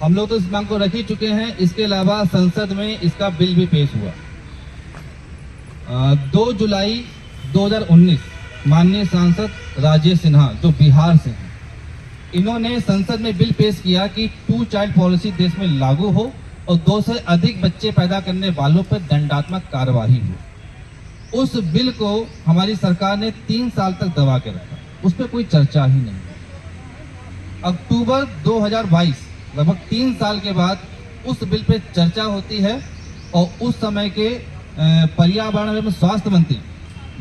हम लोग तो इस मांग को रख ही चुके हैं। इसके अलावा संसद में इसका बिल भी पेश हुआ। 2 जुलाई 2019 माननीय सांसद राजेश सिन्हा जो बिहार से हैं, इन्होंने संसद में बिल पेश किया कि 2 चाइल्ड पॉलिसी देश में लागू हो और 2 से अधिक बच्चे पैदा करने वालों पर दंडात्मक कार्यवाही हो। उस बिल को हमारी सरकार ने 3 साल तक दबा के रखा, उस पर कोई चर्चा ही नहीं। अक्टूबर 2022 लगभग 3 साल के बाद उस बिल पे चर्चा होती है और उस समय के पर्यावरण एवं स्वास्थ्य मंत्री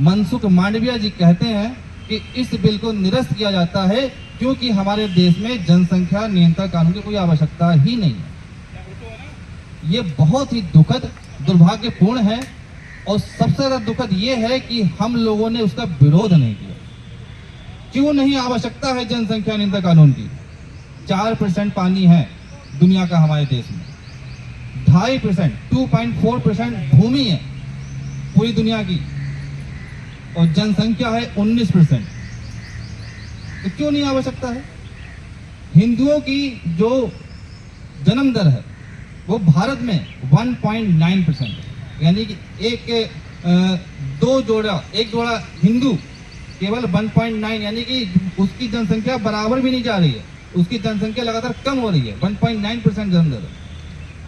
मनसुख मांडविया जी कहते हैं कि इस बिल को निरस्त किया जाता है क्योंकि हमारे देश में जनसंख्या नियंत्रण कानून की कोई आवश्यकता ही नहीं है। ये बहुत ही दुखद दुर्भाग्यपूर्ण है और सबसे ज्यादा दुखद ये है कि हम लोगों ने उसका विरोध नहीं किया। क्यों नहीं आवश्यकता है जनसंख्या नियंत्रण कानून की? 4% पानी है दुनिया का हमारे देश में, 2.5% 2.4% भूमि है पूरी दुनिया की और जनसंख्या है 19%। तो क्यों नहीं आवश्यकता है? हिंदुओं की जो जन्म दर है वो भारत में 1.9% है, यानी कि एक जोड़ा हिंदू केवल 1.9, यानी कि उसकी जनसंख्या बराबर भी नहीं जा रही है, उसकी जनसंख्या लगातार कम हो रही है। 1.9% जन्म दर है।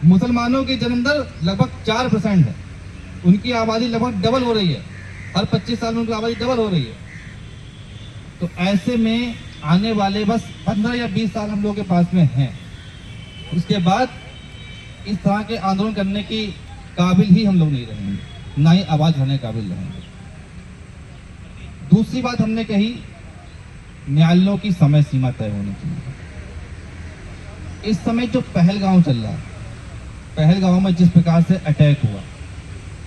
मुसलमानों की जन्म दर लगभग 4% है, उनकी आबादी लगभग डबल हो रही है, हर 25 साल में उनकी आबादी डबल हो रही है। तो ऐसे में आने वाले बस 15 या 20 साल हम लोगों के पास में हैं, उसके बाद इस तरह के आंदोलन करने की काबिल ही हम लोग नहीं रहेंगे, ना ही आवाज उठाने के काबिल रहेंगे। दूसरी बात हमने कही, न्यायालयों की समय सीमा तय होनी चाहिए। इस समय जो पहलगांव चल रहा है, पहलगांव में जिस प्रकार से अटैक हुआ,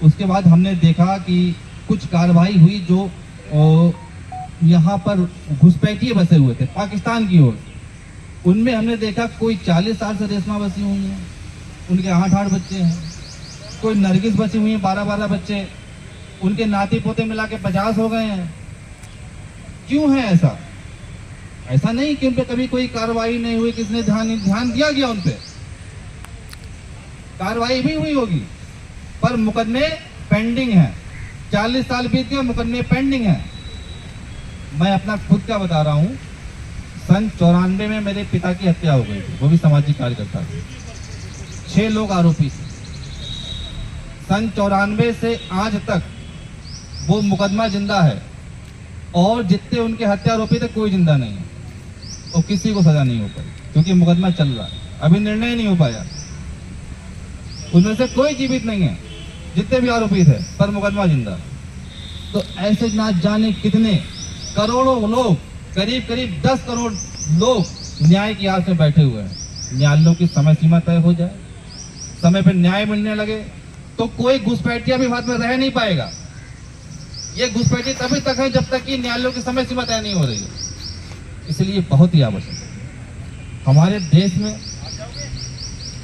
उसके बाद हमने देखा कि कुछ कार्रवाई हुई जो यहाँ पर घुसपैठिए बसे हुए थे पाकिस्तान की ओर। उनमें हमने देखा कोई 40 साल से रेशमा बसी हुई हैं, उनके 8 बच्चे हैं, कोई नरगिस बची हुई हैं 12 बच्चे, उनके नाती पोते मिला के 50 हो गए हैं। क्यों है ऐसा? ऐसा नहीं कि उन पे कभी कोई कार्रवाई नहीं हुई, किसने ध्यान दिया गया, उन पे कार्रवाई भी हुई होगी, पर मुकदमे पेंडिंग है। 40 साल बीत गए, मुकदमे पेंडिंग है। मैं अपना खुद का बता रहा हूं, सन 94 में मेरे पिता की हत्या हो गई थी, वो भी सामाजिक कार्यकर्ता थे, 6 लोग आरोपी थे। सन 94 से आज तक वो मुकदमा जिंदा है और जितने उनके हत्या आरोपी थे कोई जिंदा नहीं है और किसी को सजा नहीं हो पाई क्योंकि मुकदमा चल रहा है, अभी निर्णय नहीं हो पाया। उनमें से कोई जीवित नहीं है जितने भी आरोपी थे, पर मुकदमा जिंदा। तो ऐसे ना जाने कितने करोड़ों लोग, करीब 10 करोड़ लोग न्याय की आस में बैठे हुए हैं। न्यायालयों की समय सीमा तय हो जाए, समय पर न्याय मिलने लगे तो कोई घुसपैठिया भी भारत में रह नहीं पाएगा। ये घुसपैठी तभी तक है जब तक कि न्यायालयों की समय सीमा तय नहीं हो रही है। इसलिए बहुत ही आवश्यक है। हमारे देश में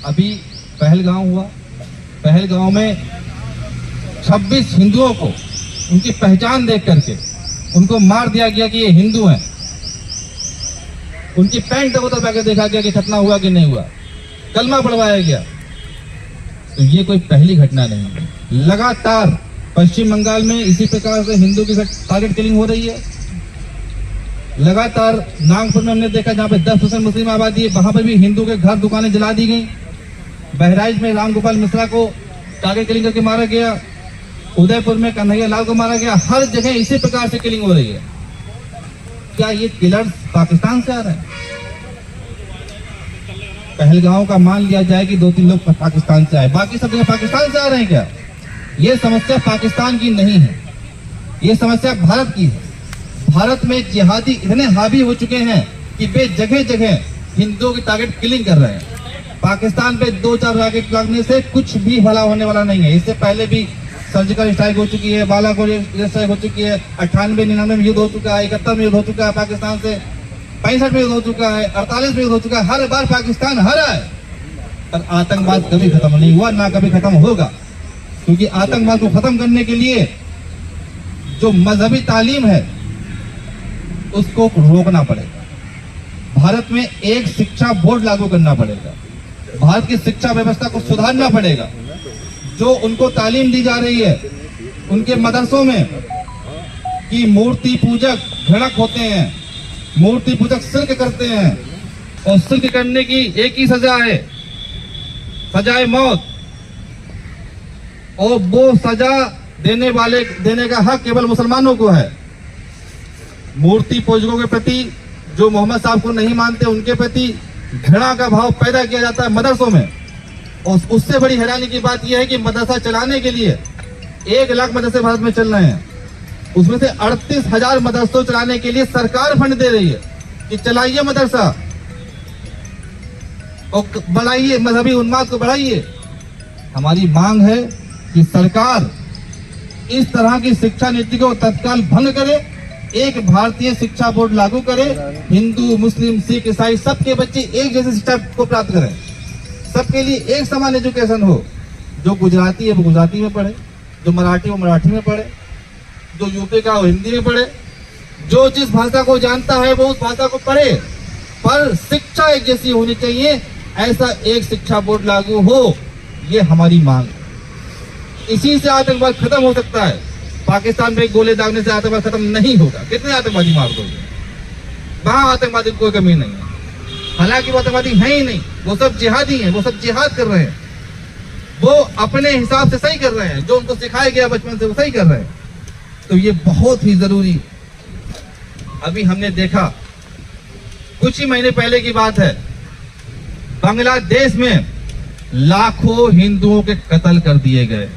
अभी पहलगांव हुआ, पहलगांव में 26 हिंदुओं को उनकी पहचान देख करके उनको मार दिया गया कि ये हिंदू हैं। उनकी पैंट को दबा के देखा गया कि खतना हुआ कि नहीं हुआ, कलमा पढ़वाया गया। तो ये कोई पहली घटना नहीं है। लगातार पश्चिम बंगाल में इसी प्रकार से हिंदू की टारगेट किलिंग हो रही है। लगातार नागपुर में हमने देखा जहाँ पे 10% मुस्लिम आबादी है, वहां पर भी हिंदू के घर दुकानें जला दी गई। बहराइच में रामगोपाल मिश्रा को टारगेट किलिंग करके मारा गया। उदयपुर में कन्हैया लाल को मारा गया। हर जगह इसी प्रकार से किलिंग हो रही है। क्या ये किलर्स पाकिस्तान से आ रहे हैं? पहलगांव का मान लिया जाए कि 2-3 लोग पाकिस्तान से आए, बाकी सब जगह पाकिस्तान से आ रहे हैं क्या? ये समस्या पाकिस्तान की नहीं है, ये समस्या भारत की है। भारत में जिहादी इतने हावी हो चुके हैं कि वे जगह जगह हिंदुओं की टारगेट किलिंग कर रहे हैं। पाकिस्तान पे 2-4 रॉकेट लगने से कुछ भी भला होने वाला नहीं है। इससे पहले भी सर्जिकल स्ट्राइक हो चुकी है, बालाकोट स्ट्राइक हो चुकी है, 98-99 में युद्ध हो चुका है, 71 में युद्ध हो चुका है पाकिस्तान से, 65 में युद्ध हो चुका है, 48 में युद्ध हो चुका है। हर बार पाकिस्तान हारा है, पर आतंकवाद कभी खत्म नहीं हुआ, ना कभी खत्म होगा। क्योंकि आतंकवाद को खत्म करने के लिए जो मजहबी तालीम है उसको रोकना पड़ेगा। भारत में एक शिक्षा बोर्ड लागू करना पड़ेगा। भारत की शिक्षा व्यवस्था को सुधारना पड़ेगा। जो उनको तालीम दी जा रही है उनके मदरसों में कि मूर्ति पूजक घृणक होते हैं, मूर्ति पूजक शिर्क करते हैं और शिर्क करने की एक ही सजा है, सजाए मौत। और वो सजा देने का हक केवल मुसलमानों को है। मूर्ति पूजकों के प्रति, जो मोहम्मद साहब को नहीं मानते, उनके प्रति घृणा का भाव पैदा किया जाता है मदरसों में। और उससे बड़ी हैरानी की बात यह है कि मदरसा चलाने के लिए 1 लाख मदरसे भारत में चल रहे हैं, उसमें से 38,000 मदरसों चलाने के लिए सरकार फंड दे रही है कि चलाइए मदरसा और बढ़ाइए, मजहबी उन्माद को बढ़ाइए। हमारी मांग है कि सरकार इस तरह की शिक्षा नीति को तत्काल भंग करे, एक भारतीय शिक्षा बोर्ड लागू करे, हिंदू, मुस्लिम, सिख, ईसाई सबके बच्चे एक जैसी शिक्षा को प्राप्त करें, सबके लिए एक समान एजुकेशन हो। जो गुजराती है वो गुजराती में पढ़े, जो मराठी वो मराठी में पढ़े, जो यूपी का वो हिंदी में पढ़े, जो जिस भाषा को जानता है वो उस भाषा को पढ़े, पर शिक्षा एक जैसी होनी चाहिए। ऐसा एक शिक्षा बोर्ड लागू हो, ये हमारी मांग है। इसी से आतंकवाद खत्म हो सकता है। पाकिस्तान में गोले दागने से आतंकवाद खत्म नहीं होगा। कितने आतंकवादी मार दोगे? वहां आतंकवादी कोई कमी नहीं है, हालांकि वो आतंकवादी है ही नहीं, वो सब जिहादी हैं, वो सब जिहाद कर रहे हैं, वो अपने हिसाब से सही कर रहे हैं, जो उनको सिखाया गया बचपन से वो सही कर रहे हैं। तो ये बहुत ही जरूरी। अभी हमने देखा, कुछ ही महीने पहले की बात है, बांग्लादेश में लाखों हिंदुओं के कत्ल कर दिए गए।